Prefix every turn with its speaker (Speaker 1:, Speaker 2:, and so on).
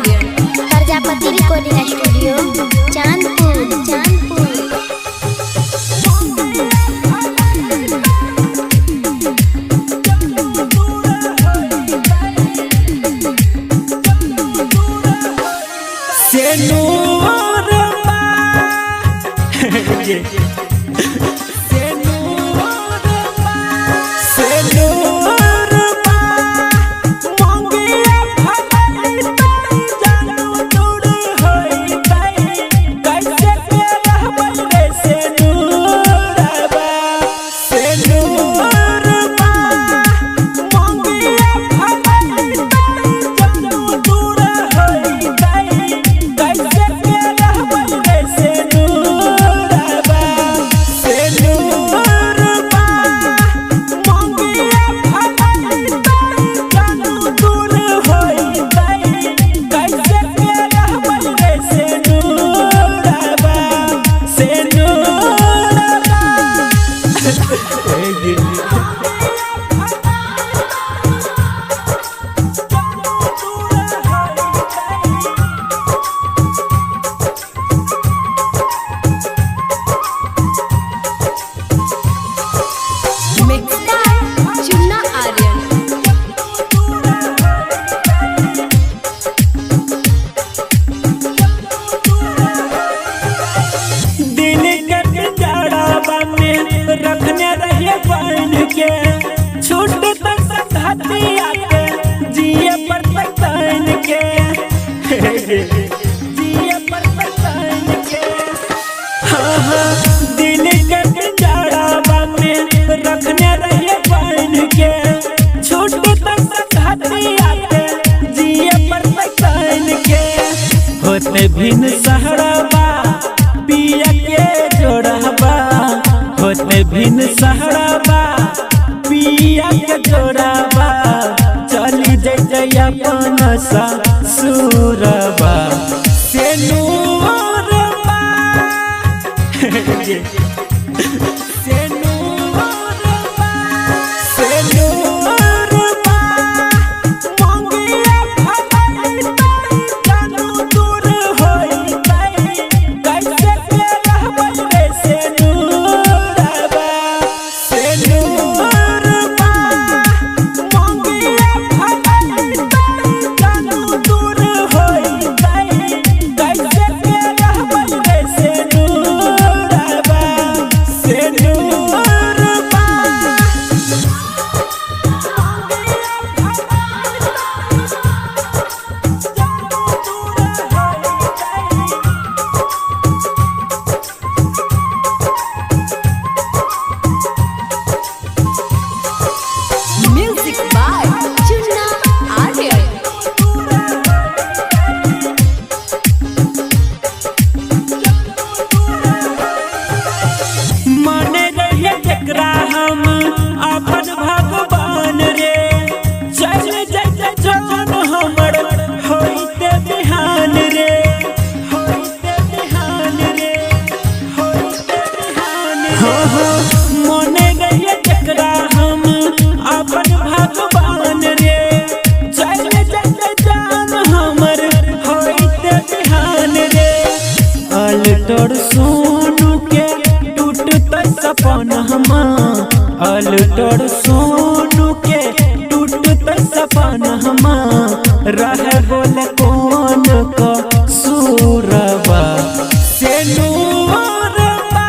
Speaker 1: Prajapati recording studio Chandpur Chandpur.
Speaker 2: रखने रहिए बन के छूट तक संघातिया के जिए पर तन के जिए पर तन के दिल के जड़ावा में रखने रहिए बन के छूट तक संघातिया के जिए पर तन के होते भिन्न सहराबा पिया के जोड़ाबा होते भिन्न सहराबा पिया के जोड़ाबा चली जय अपन ससुरबा से नूरबा से नूरबा से नूरबा मंगिया भगई जानू दूर होई कैसे के रहबे रे से नूरबा से नूरबा मंगिया भगई जानू दूर होई कैसे के रहबे रे से नूरबा से नूरबा।
Speaker 3: Music by Chunna Arya।
Speaker 2: माने रहिए जकरा हम अपन भगवान रे चल जय जवान हमर होइते बिहान रे होइते बिहान रे होइते बिहान हो माने रहिए जकरा हम अपन भगवान रे चल जय जान हमर होइते बिहान रे अलटर सोनू के सपन हमा अलटर सोनू के टूटत सपन हमा रहे बोले कौन का सूरबा से नूरबा